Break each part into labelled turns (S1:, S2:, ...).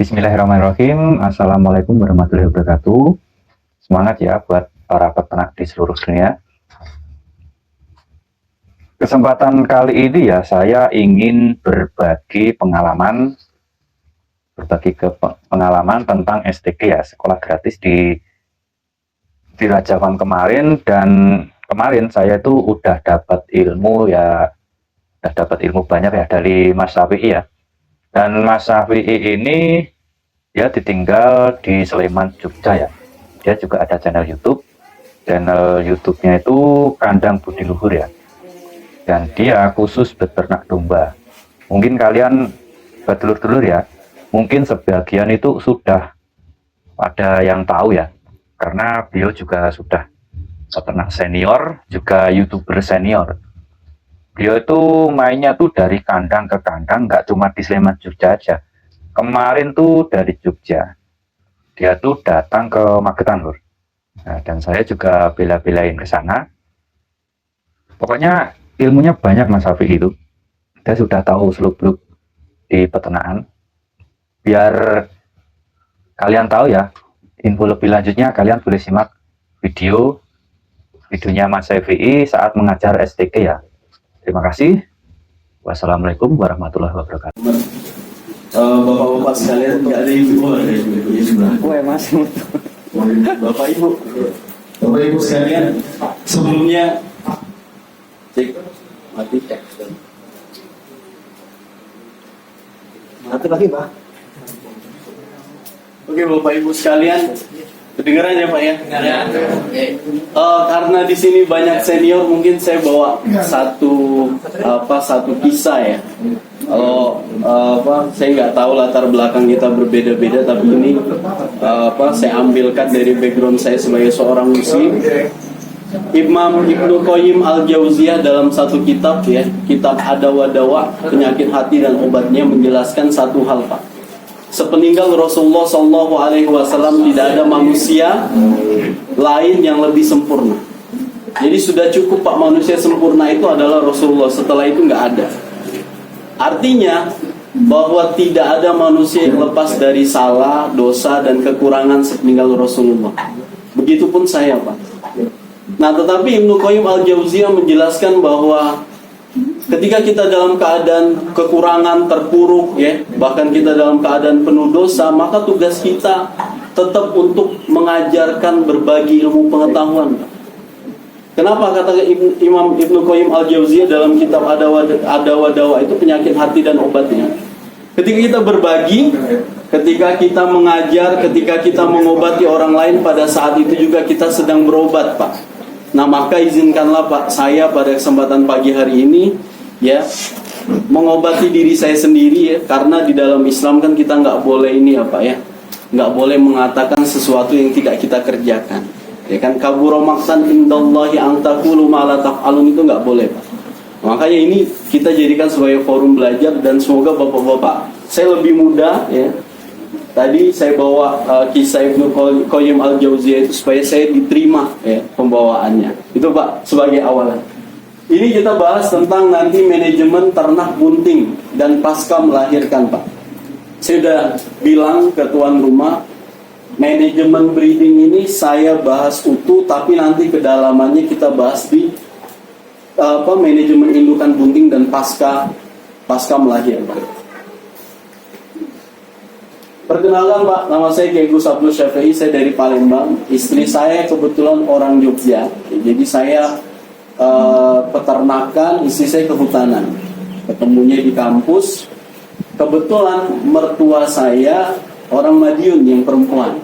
S1: Bismillahirrahmanirrahim. Assalamualaikum warahmatullahi wabarakatuh. Semangat ya buat para peternak di seluruh dunia. Kesempatan kali ini ya saya ingin berbagi pengalaman tentang STG ya, sekolah gratis di Raja Farm kemarin. Dan kemarin saya itu udah dapat ilmu banyak ya dari Mas Syafi'i ya. Dan Mas Syafi'i ini dia ditinggal di Sleman, Jogja ya. Dia juga ada channel YouTube. Channel YouTube-nya itu Kandang Budi Luhur ya. Dan dia khusus beternak domba. Mungkin kalian bertelur-telur ya, mungkin sebagian itu sudah ada yang tahu ya. Karena beliau juga sudah peternak senior, juga YouTuber senior. Beliau itu mainnya tuh dari kandang ke kandang, nggak cuma di Sleman, Jogja aja. Kemarin tuh dari Jogja, dia tuh datang ke Magetan Lur. Nah, dan saya juga bela-belain ke sana. Pokoknya ilmunya banyak Mas Hafiq itu. Dia sudah tahu seluk-beluk di peternakan. Biar kalian tahu ya, info lebih lanjutnya kalian boleh simak videonya Mas Hafiq saat mengajar STG ya. Terima kasih. Wassalamualaikum warahmatullahi wabarakatuh.
S2: Bapak-bapak sekalian, nggak ada ibu, ada ibu di sebelah.
S1: Mas.
S2: Bapak ibu sekalian, sebelumnya cek mati cek.
S3: Satu lagi Pak.
S2: Oke Bapak Ibu sekalian, kedengaran ya Pak ya?
S3: Ya.
S2: Karena di sini banyak senior, mungkin saya bawa satu kisah ya. Kalau saya nggak tahu latar belakang kita berbeda-beda, tapi ini saya ambilkan dari background saya sebagai seorang muslim. Imam Ibnu Qayyim Al-Jauziyah dalam satu kitab ya, kitab Adawa-Dawa, penyakit hati dan obatnya, menjelaskan satu hal Pak. Sepeninggal Rasulullah SAW tidak ada manusia lain yang lebih sempurna. Jadi sudah cukup Pak, manusia sempurna itu adalah Rasulullah. Setelah itu nggak ada. Artinya bahwa tidak ada manusia yang lepas dari salah, dosa dan kekurangan sepeninggal Rasulullah. Begitupun saya Pak. Nah, tetapi Ibnu Qayyim Al-Jauziyah menjelaskan bahwa ketika kita dalam keadaan kekurangan, terpuruk ya, bahkan kita dalam keadaan penuh dosa, maka tugas kita tetap untuk mengajarkan, berbagi ilmu pengetahuan. Kenapa kata Imam Ibnu Qayyim Al-Jauziyah dalam kitab Adawa-Dawa itu penyakit hati dan obatnya? Ketika kita berbagi, ketika kita mengajar, ketika kita mengobati orang lain, pada saat itu juga kita sedang berobat Pak. Nah, maka izinkanlah Pak, saya pada kesempatan pagi hari ini ya, mengobati diri saya sendiri ya, karena di dalam Islam kan kita nggak boleh ini ya Pak ya, nggak boleh mengatakan sesuatu yang tidak kita kerjakan ya kan. Kabura maqtan indallahi an taqulu ma la taf'alun, itu nggak boleh Pak. Makanya ini kita jadikan sebagai forum belajar, dan semoga bapak-bapak, saya lebih muda ya, tadi saya bawa kisah Ibnu Qayyim Al-Jauziyah itu supaya saya diterima ya pembawaannya. Itu Pak sebagai awalan. Ini kita bahas tentang nanti manajemen ternak bunting dan pasca melahirkan Pak. Saya sudah bilang ke tuan rumah, manajemen breeding ini saya bahas utuh, tapi nanti kedalamannya kita bahas di manajemen indukan bunting dan pasca melahirkan. Perkenalkan Pak, nama saya Kiai Gus Abdul Syafi'i, saya dari Palembang. Istri saya kebetulan orang Jogja, jadi saya peternakan, istri saya kehutanan. Ketemunya di kampus. Kebetulan mertua saya orang Madiun yang perempuan.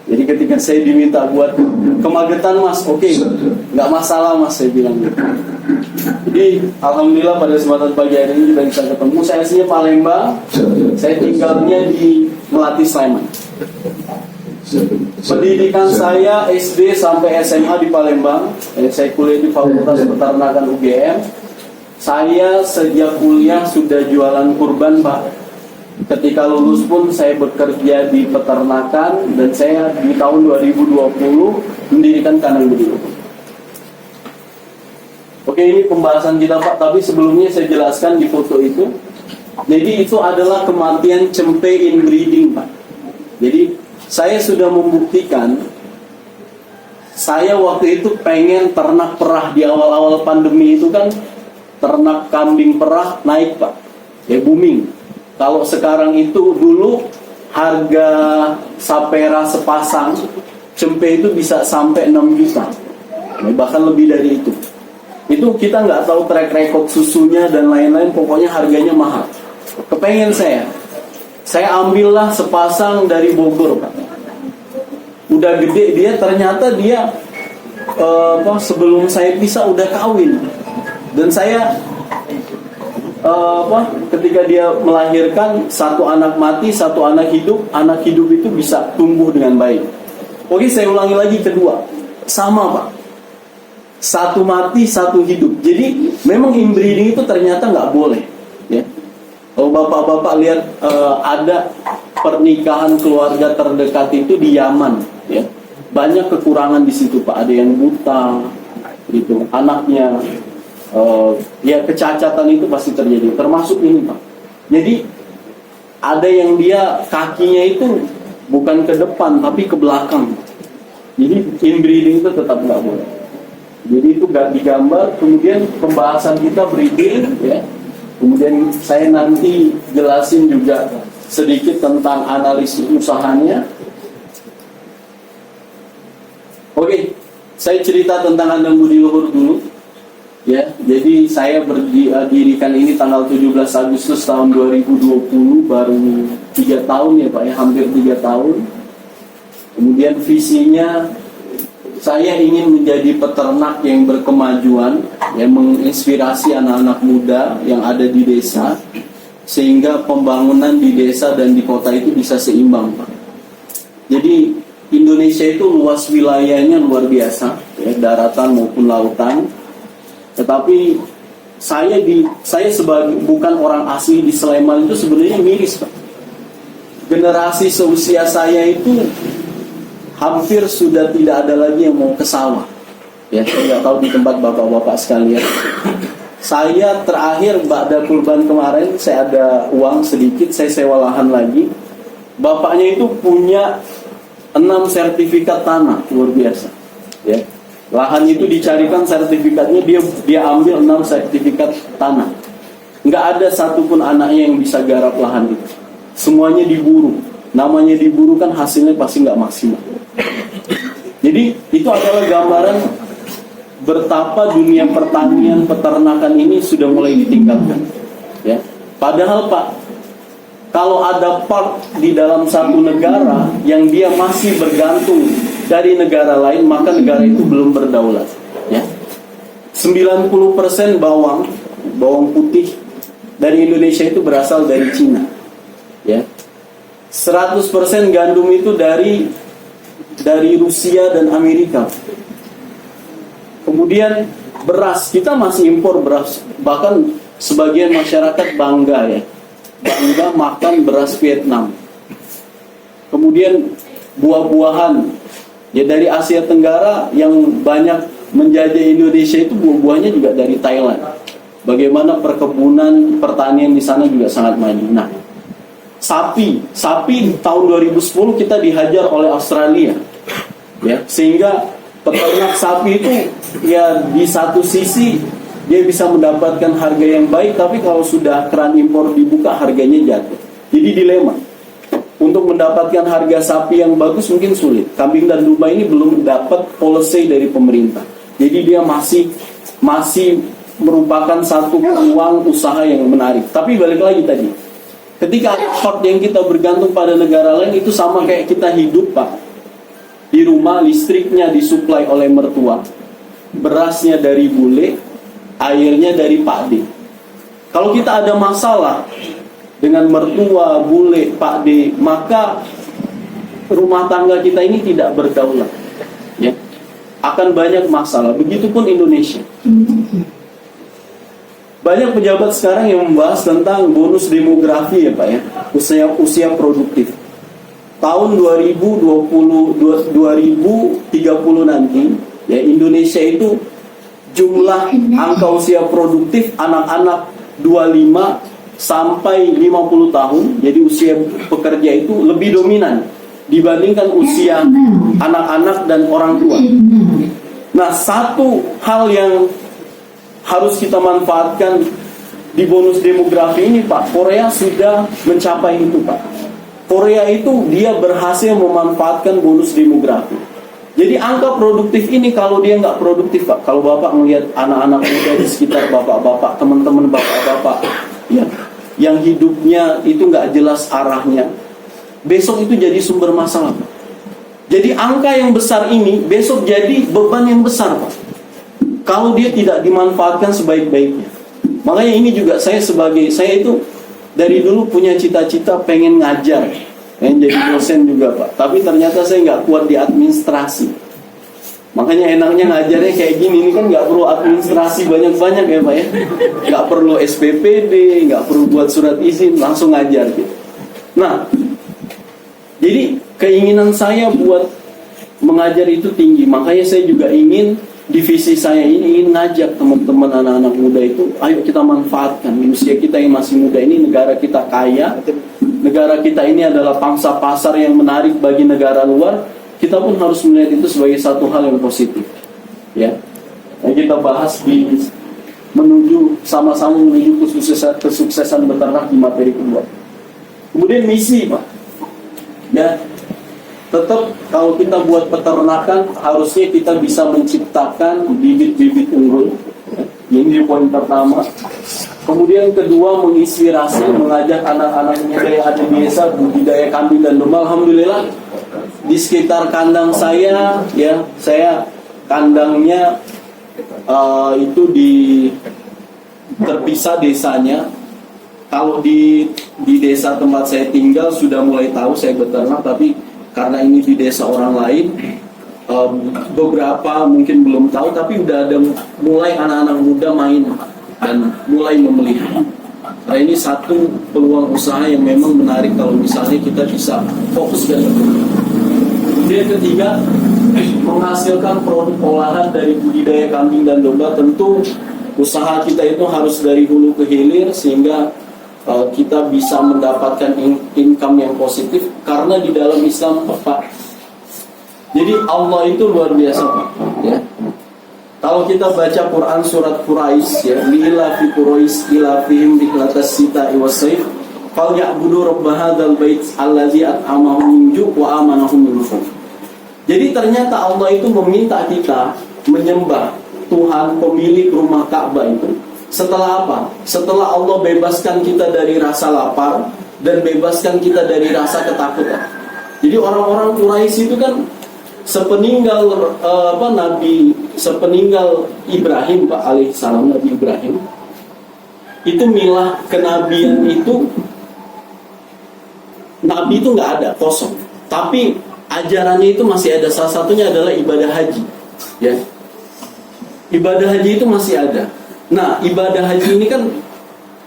S2: Jadi ketika saya diminta buat ke Magetan Mas, oke, nggak masalah Mas, saya bilang gitu. Jadi alhamdulillah pada kesempatan pagi hari ini kita bisa ketemu. Saya aslinya Palembang, saya tinggalnya di Melati Sleman. Pendidikan saya SD sampai SMA di Palembang. Saya kuliah di Fakultas Peternakan UGM. Saya sejak kuliah sudah jualan kurban Pak. Ketika lulus pun saya bekerja di peternakan, dan saya di tahun 2020 mendirikan Kandang Budi Luhur. Oke, ini pembahasan kita Pak, tapi sebelumnya saya jelaskan di foto itu Jadi itu adalah kematian cempe inbreeding, Pak. Jadi saya sudah membuktikan, saya waktu itu pengen ternak perah di awal-awal pandemi itu kan, ternak kambing perah naik, Pak, ya booming. Kalau sekarang itu dulu harga sapera sepasang cempe itu bisa sampai 6 juta, bahkan lebih dari itu. Itu kita nggak tahu track record susunya dan lain-lain, pokoknya harganya mahal. Kepengen saya ambillah sepasang dari Bogor, Pak. Udah gede dia, ternyata dia sebelum saya pisah udah kawin. Dan saya ketika dia melahirkan, satu anak mati, satu anak hidup itu bisa tumbuh dengan baik. Oke, saya ulangi lagi kedua, sama, Pak. Satu mati, satu hidup. Jadi memang inbreeding itu ternyata nggak boleh, ya. Kalau bapak-bapak lihat ada pernikahan keluarga terdekat itu di Yaman, ya, banyak kekurangan di situ, Pak. Ada yang buta, gitu, anaknya, ya kecacatan itu pasti terjadi. Termasuk ini, Pak. Jadi ada yang dia kakinya itu bukan ke depan tapi ke belakang. Jadi inbreeding itu tetap nggak boleh. Jadi itu nggak digambar. Kemudian pembahasan kita breeding, ya. Kemudian saya nanti jelasin juga sedikit tentang analisis usahanya. Oke, saya cerita tentang kandang budi luhur dulu. Ya, jadi saya berdirikan ini tanggal 17 Agustus tahun 2020, baru 3 tahun ya Pak, ya, hampir 3 tahun. Kemudian visinya, saya ingin menjadi peternak yang berkemajuan, yang menginspirasi anak-anak muda yang ada di desa, sehingga pembangunan di desa dan di kota itu bisa seimbang, Pak. Jadi Indonesia itu luas wilayahnya luar biasa, ya, daratan maupun lautan. Tetapi saya sebagai bukan orang asli di Sleman itu sebenarnya miris, Pak. Generasi seusia saya itu hampir sudah tidak ada lagi yang mau ke sawah. Ya, saya nggak tahu di tempat bapak-bapak sekalian. Saya terakhir ba'da kurban kemarin, saya ada uang sedikit, saya sewa lahan lagi. Bapaknya itu punya 6 sertifikat tanah, luar biasa. Ya, lahan itu dicarikan sertifikatnya, dia ambil 6 sertifikat tanah. Nggak ada satupun anaknya yang bisa garap lahan itu. Semuanya diburu. Namanya diburu kan hasilnya pasti nggak maksimal. Jadi itu adalah gambaran betapa dunia pertanian peternakan ini sudah mulai ditingkatkan. Ya, padahal Pak, kalau ada part di dalam satu negara yang dia masih bergantung dari negara lain, maka negara itu belum berdaulat. Ya, 90% bawang putih dari Indonesia itu berasal dari Cina. Ya, 100% gandum itu dari Rusia dan Amerika. Kemudian beras, kita masih impor beras. Bahkan sebagian masyarakat bangga makan beras Vietnam. Kemudian buah-buahan, ya, dari Asia Tenggara yang banyak menjajah Indonesia itu buah-buahnya juga dari Thailand. Bagaimana perkebunan pertanian di sana juga sangat maju. Nah, sapi tahun 2010 kita dihajar oleh Australia, ya, sehingga peternak sapi itu, ya, di satu sisi dia bisa mendapatkan harga yang baik, tapi kalau sudah keran impor dibuka harganya jatuh. Jadi dilema. Untuk mendapatkan harga sapi yang bagus mungkin sulit. Kambing dan domba ini belum dapat policy dari pemerintah. Jadi dia masih merupakan satu peluang usaha yang menarik. Tapi balik lagi tadi, ketika ada part yang kita bergantung pada negara lain, itu sama kayak kita hidup, Pak. Di rumah listriknya disuplai oleh mertua, berasnya dari bule, airnya dari Pak D. Kalau kita ada masalah dengan mertua, bule, Pak D, maka rumah tangga kita ini tidak berdaulat. Ya, akan banyak masalah. Begitupun Indonesia. Banyak pejabat sekarang yang membahas tentang bonus demografi, ya Pak, ya, usia produktif. Tahun 2030 nanti, ya, Indonesia itu jumlah angka usia produktif anak-anak 25 sampai 50 tahun, jadi usia pekerja itu lebih dominan dibandingkan usia anak-anak dan orang tua. Nah, satu hal yang harus kita manfaatkan di bonus demografi ini, Pak, Korea sudah mencapai itu, Pak. Korea itu dia berhasil memanfaatkan bonus demografi. Jadi angka produktif ini kalau dia nggak produktif, Pak, kalau Bapak melihat anak-anak muda di sekitar Bapak-Bapak, teman-teman Bapak-Bapak, ya, yang hidupnya itu nggak jelas arahnya, besok itu jadi sumber masalah, Pak. Jadi angka yang besar ini besok jadi beban yang besar, Pak, kalau dia tidak dimanfaatkan sebaik-baiknya. Makanya ini juga saya itu dari dulu punya cita-cita pengen ngajar, pengen jadi dosen juga, Pak. Tapi ternyata saya nggak kuat di administrasi. Makanya enaknya ngajarnya kayak gini, ini kan nggak perlu administrasi banyak-banyak ya, Pak ya. Nggak perlu SPPD, nggak perlu buat surat izin, langsung ngajar gitu. Nah, jadi keinginan saya buat mengajar itu tinggi. Makanya saya juga ingin, divisi saya ini ingin ngajak teman-teman anak-anak muda itu, ayo kita manfaatkan usia kita yang masih muda ini. Negara kita kaya, negara kita ini adalah pangsa pasar yang menarik bagi negara luar. Kita pun harus melihat itu sebagai satu hal yang positif, ya. Nah, kita bahas sama-sama menuju kesuksesan beternak di materi kedua. Kemudian misi, Pak, ya. Tetap kalau kita buat peternakan, harusnya kita bisa menciptakan bibit-bibit unggul. Ini poin pertama. Kemudian kedua, menginspirasi, mengajak anak-anak muda yang ada di desa budidaya kambing dan domba. Alhamdulillah di sekitar kandang saya, ya, saya kandangnya itu terpisah desanya. Kalau di desa tempat saya tinggal sudah mulai tahu saya beternak, tapi karena ini di desa orang lain, beberapa mungkin belum tahu, tapi udah ada mulai anak-anak muda main dan mulai memelihara. Nah, ini satu peluang usaha yang memang menarik kalau misalnya kita bisa fokus dan kemudian ketiga, menghasilkan produk olahan dari budidaya kambing dan domba. Tentu usaha kita itu harus dari hulu ke hilir sehingga kita bisa mendapatkan income yang positif, karena di dalam Islam, Pak, jadi Allah itu luar biasa, Pak, ya. Kalau kita baca Quran surat Quraisy, ya, lila fi Quraisy ila fihim rihlatas sita'i was-sayf falyabudu rabb hadzal bait allazi at'amahum min ju' wa amanahum min khauf. Jadi ternyata Allah itu meminta kita menyembah Tuhan pemilik rumah Ka'bah itu. Setelah apa? Setelah Allah bebaskan kita dari rasa lapar dan bebaskan kita dari rasa ketakutan. Jadi orang-orang Quraisy itu kan sepeninggal sepeninggal Ibrahim, Pak, alaihissalam, Nabi Ibrahim, itu milah kenabian itu, Nabi itu nggak ada, kosong. Tapi ajarannya itu masih ada. Salah satunya adalah ibadah haji, ya. Ibadah haji itu masih ada. Nah, ibadah haji ini kan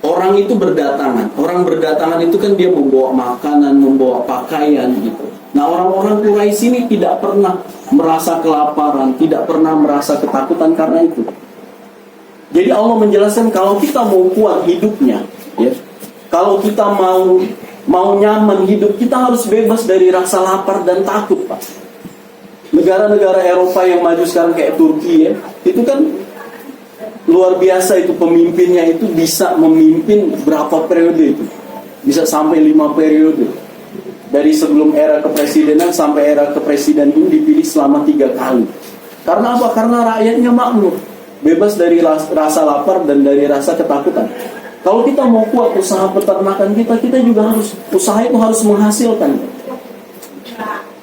S2: orang itu berdatangan. Orang berdatangan itu kan dia membawa makanan, membawa pakaian gitu. Nah, orang-orang Quraisy ini tidak pernah merasa kelaparan, tidak pernah merasa ketakutan karena itu. Jadi Allah menjelaskan kalau kita mau kuat hidupnya, ya, kalau kita mau nyaman hidup, kita harus bebas dari rasa lapar dan takut, Pak. Negara-negara Eropa yang maju sekarang kayak Turki, ya, itu kan luar biasa, itu pemimpinnya itu bisa memimpin berapa periode itu, bisa sampai 5 periode. Dari sebelum era kepresidenan sampai era kepresidenan ini dipilih selama 3 kali. Karena apa? Karena rakyatnya makmur, bebas dari rasa lapar dan dari rasa ketakutan. Kalau kita mau kuat usaha peternakan kita juga harus, usaha itu harus menghasilkan,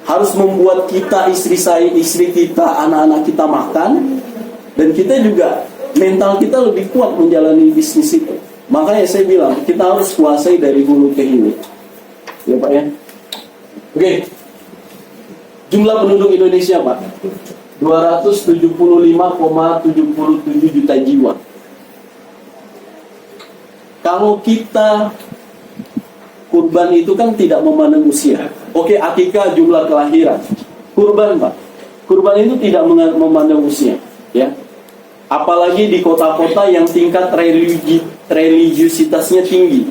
S2: harus membuat kita, istri kita, anak-anak kita makan, dan kita juga mental kita lebih kuat menjalani bisnis itu. Makanya saya bilang kita harus kuasai dari hulu ke hilir, ya, Pak, ya. Oke. Jumlah penduduk Indonesia, Pak, 275,77 juta jiwa. Kalau kita kurban itu kan tidak memandang usia. Oke, akikah jumlah kelahiran. Kurban, Pak, kurban itu tidak memandang usia, ya. Apalagi di kota-kota yang tingkat religiusitasnya tinggi,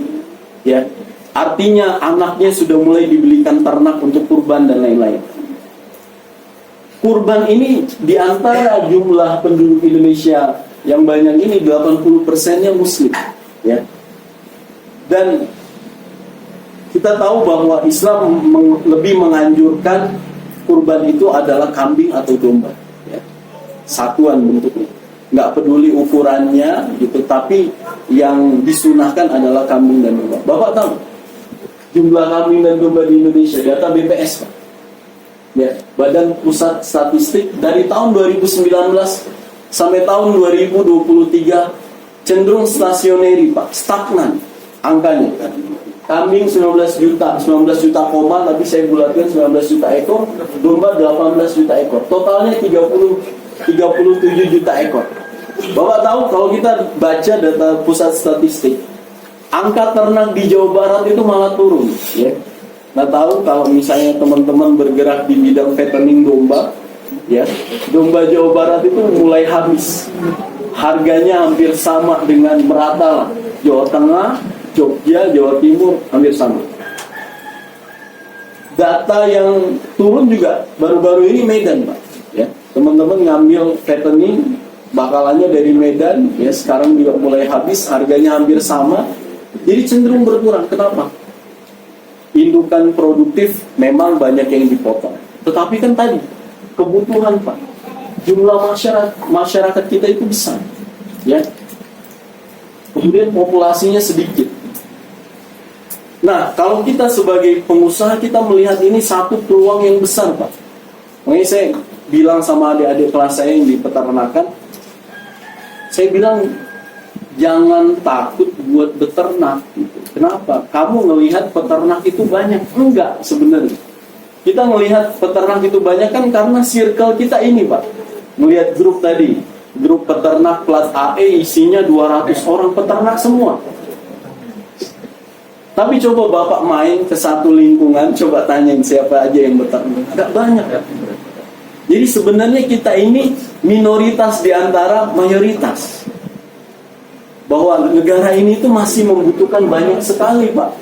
S2: ya. Artinya anaknya sudah mulai dibelikan ternak untuk kurban dan lain-lain. Kurban ini di antara jumlah penduduk Indonesia yang banyak ini 80%-nya Muslim, ya. Dan kita tahu bahwa Islam lebih menganjurkan kurban itu adalah kambing atau domba, ya. Satuan bentuknya. Nggak peduli ukurannya gitu, tapi yang disunahkan adalah kambing dan domba. Bapak tahu jumlah kambing dan domba di Indonesia, data BPS Pak, ya, Badan Pusat Statistik, dari tahun 2019 sampai tahun 2023 cenderung stasioneri Pak, stagnan angkanya. Kambing 19 juta koma, tapi saya bulatkan 19 juta ekor, domba 18 juta ekor, totalnya 37 juta ekor. Bapak tahu kalau kita baca data pusat statistik, angka ternak di Jawa Barat itu malah turun, ya. Nah, tahu kalau misalnya teman-teman bergerak di bidang fattening domba, ya, domba Jawa Barat itu mulai habis. Harganya hampir sama dengan merata lah. Jawa Tengah, Jogja, Jawa Timur hampir sama. Data yang turun juga baru-baru ini Medan, Pak, ya. Teman-teman ngambil fattening bakalannya dari Medan, ya, sekarang juga mulai habis, harganya hampir sama. Jadi cenderung berkurang. Kenapa? Indukan produktif memang banyak yang dipotong. Tetapi kan tadi kebutuhan Pak, jumlah masyarakat kita itu besar, ya. Kemudian populasinya sedikit. Nah, kalau kita sebagai pengusaha, kita melihat ini satu peluang yang besar Pak. Makanya saya bilang sama adik-adik kelas saya yang di peternakan, saya bilang jangan takut buat beternak gitu. Kenapa? Kamu ngelihat peternak itu banyak? Enggak sebenarnya. Kita melihat peternak itu banyak kan karena circle kita ini Pak. Melihat grup tadi, grup peternak plat AE isinya 200 orang peternak semua. Tapi coba Bapak main ke satu lingkungan, coba tanyain siapa aja yang beternak. Enggak banyak ya. Jadi sebenarnya kita ini minoritas di antara mayoritas. Bahwa negara ini itu masih membutuhkan banyak sekali Pak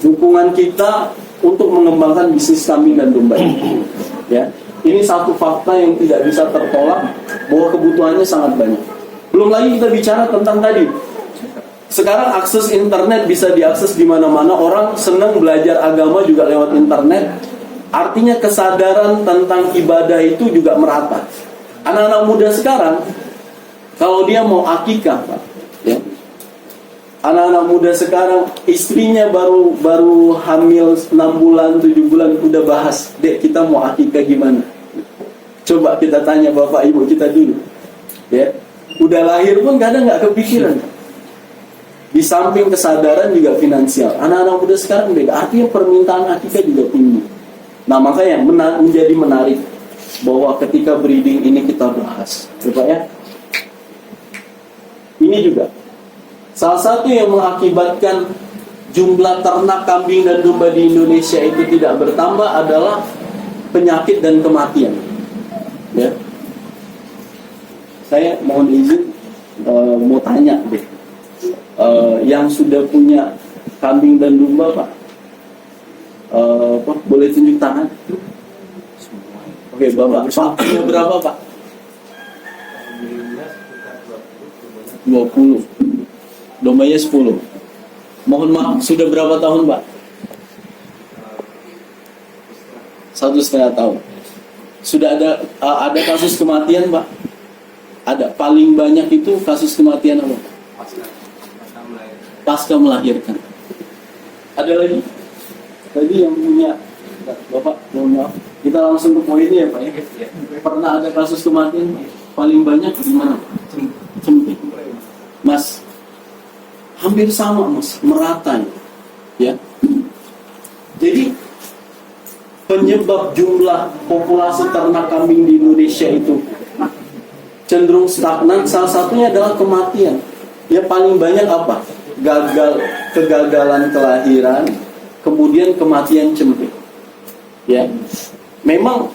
S2: dukungan kita untuk mengembangkan bisnis kambing dan domba ini. Ya, ini satu fakta yang tidak bisa tertolak bahwa kebutuhannya sangat banyak. Belum lagi kita bicara tentang tadi. Sekarang akses internet bisa diakses di mana-mana, orang senang belajar agama juga lewat internet. Artinya kesadaran tentang ibadah itu juga merata. Anak-anak muda sekarang kalau dia mau akikah, Pak, ya. Anak-anak muda sekarang istrinya baru hamil 6 bulan, 7 bulan udah bahas, "Dek, kita mau akikah gimana?" Coba kita tanya bapak ibu kita dulu. Ya. Udah lahir pun kadang nggak kepikiran. Di samping kesadaran juga finansial. Anak-anak muda sekarang beda. Artinya permintaan akikah juga tinggi. Nah, makanya menjadi menarik bahwa ketika breeding ini kita bahas, coba ya. Ini juga salah satu yang mengakibatkan jumlah ternak kambing dan domba di Indonesia itu tidak bertambah adalah penyakit dan kematian. Ya, saya mohon izin mau tanya deh, yang sudah punya kambing dan domba Pak, boleh tunjuk tangan? Oke, Bapak. Pak, punya berapa Pak? 20. Dombanya 10. Mohon maaf, sudah berapa tahun Pak? 1,5 tahun. Sudah ada kasus kematian Pak? Ada. Paling banyak itu kasus kematian apa? Pasca melahirkan. Ada lagi? Tadi yang punya Bapak, mohon maaf. Kita langsung ke poinnya ya Pak ya. Pernah ada kasus kematian paling banyak di mana? Cempit. Mas, hampir sama Mas, merata ya. Jadi penyebab jumlah populasi ternak kambing di Indonesia itu cenderung stagnan, salah satunya adalah kematian. Ya, paling banyak apa? Kegagalan kelahiran, kemudian kematian cempit. Ya, memang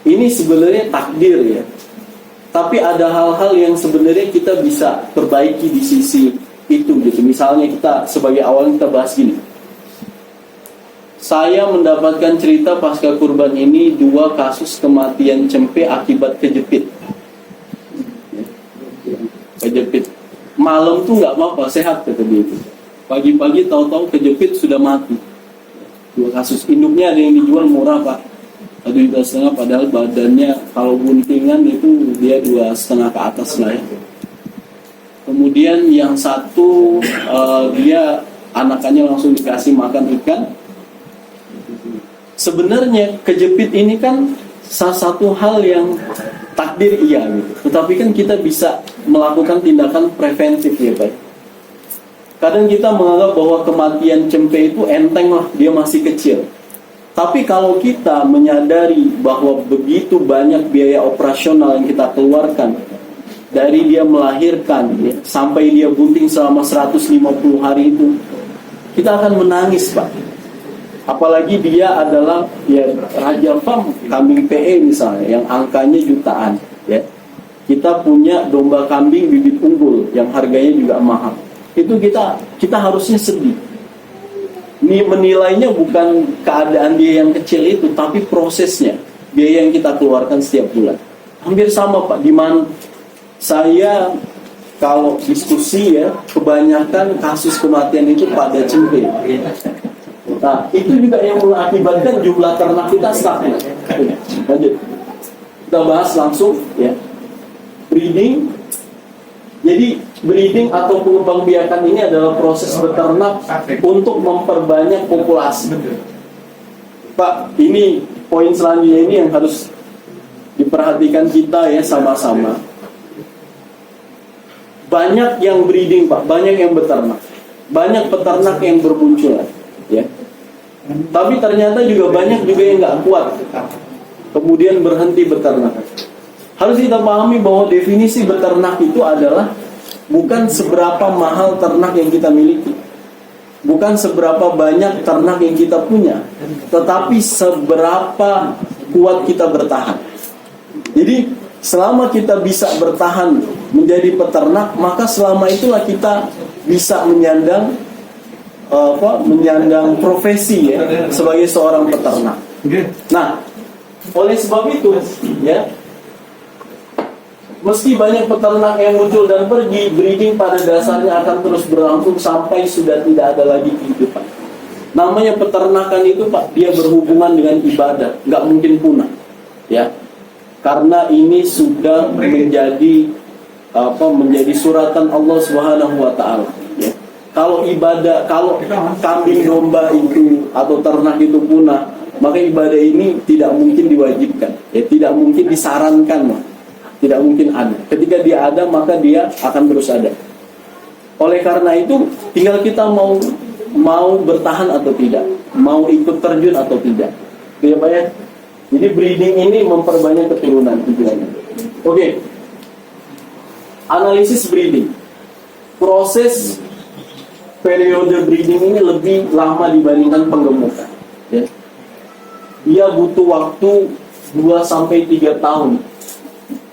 S2: ini sebenarnya takdir ya. Tapi ada hal-hal yang sebenarnya kita bisa perbaiki di sisi itu gitu. Misalnya kita sebagai awal kita bahas gini. Saya mendapatkan cerita pasca kurban ini 2 kasus kematian cempe akibat kejepit. Kejepit. Malam tuh nggak apa-apa, sehat kata dia itu. Pagi-pagi tahu-tahu kejepit sudah mati. 2 kasus. Induknya ada yang dijual murah Pak, 1,5 juta, padahal badannya kalau buntingan itu dia 2,5 ke atas lah ya. Kemudian yang satu dia anakannya langsung dikasih makan ikan. Sebenarnya kejepit ini kan salah satu hal yang takdir iya gitu. Tetapi kan kita bisa melakukan tindakan preventif ya Pak. Kadang kita menganggap bahwa kematian cempe itu enteng lah, dia masih kecil. Tapi kalau kita menyadari bahwa begitu banyak biaya operasional yang kita keluarkan, dari dia melahirkan ya, sampai dia bunting selama 150 hari itu, kita akan menangis Pak. Apalagi dia adalah ya raja farm kambing PE misalnya yang angkanya jutaan ya. Kita punya domba kambing bibit unggul yang harganya juga mahal. Itu kita harusnya sedih. Ini menilainya bukan keadaan dia yang kecil itu, tapi prosesnya, biaya yang kita keluarkan setiap bulan. Hampir sama Pak, di mana saya kalau diskusi ya, kebanyakan kasus kematian itu pada cempe. Nah, itu juga yang mengakibatkan jumlah ternak kita stagnan. Lanjut. Kita bahas langsung ya. Breeding. Jadi breeding atau pengembangbiakan ini adalah proses beternak untuk memperbanyak populasi. Pak, ini poin selanjutnya ini yang harus diperhatikan kita ya sama-sama. Banyak yang breeding Pak, banyak yang beternak. Banyak peternak yang bermunculan ya. Tapi ternyata juga banyak juga yang nggak kuat, kemudian berhenti beternak. Harus kita pahami bahwa definisi beternak itu adalah bukan seberapa mahal ternak yang kita miliki, bukan seberapa banyak ternak yang kita punya, tetapi seberapa kuat kita bertahan. Jadi selama kita bisa bertahan menjadi peternak, maka selama itulah kita bisa menyandang profesi ya sebagai seorang peternak. Nah, oleh sebab itu ya, meski banyak peternak yang muncul dan pergi, breeding pada dasarnya akan terus berlangsung sampai sudah tidak ada lagi kehidupan. Namanya peternakan itu Pak, dia berhubungan dengan ibadah, nggak mungkin punah ya, karena ini sudah menjadi suratan Allah Subhanahu wa Ta'ala ya. Kalau ibadah, kalau kambing domba itu atau ternak itu punah, maka ibadah ini tidak mungkin diwajibkan, ya tidak mungkin disarankan, tidak mungkin ada. Ketika dia ada, maka dia akan terus ada. Oleh karena itu, tinggal kita mau bertahan atau tidak, mau ikut terjun atau tidak, ya Pak ya. Jadi breeding ini memperbanyak keturunan tujuannya. Oke. Analisis breeding, proses periode breeding ini lebih lama dibandingkan penggemukan ya. Dia butuh waktu 2-3 tahun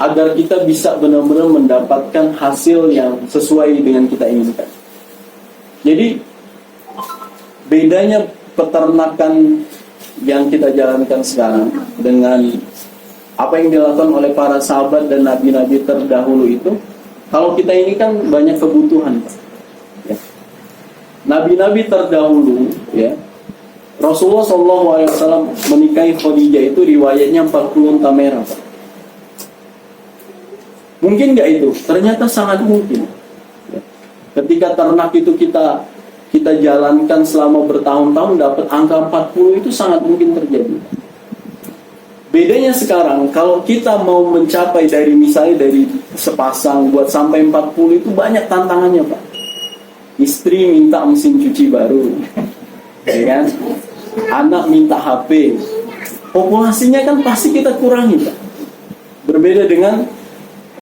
S2: agar kita bisa benar-benar mendapatkan hasil yang sesuai dengan kita inginkan. Jadi bedanya peternakan yang kita jalankan sekarang dengan apa yang dilakukan oleh para sahabat dan nabi-nabi terdahulu itu, kalau kita ini kan banyak kebutuhan ya. Nabi-nabi terdahulu ya, Rasulullah SAW menikahi Khadijah itu riwayatnya 40 unta merah Pak. Mungkin nggak itu? Ternyata sangat mungkin ya. Ketika ternak itu kita jalankan selama bertahun-tahun, dapat angka 40 itu sangat mungkin terjadi. Bedanya sekarang, kalau kita mau mencapai dari misalnya dari sepasang buat sampai 40 itu banyak tantangannya Pak. Istri minta mesin cuci baru, ya kan? Anak minta HP. Populasinya kan pasti kita kurangi Pak. Berbeda dengan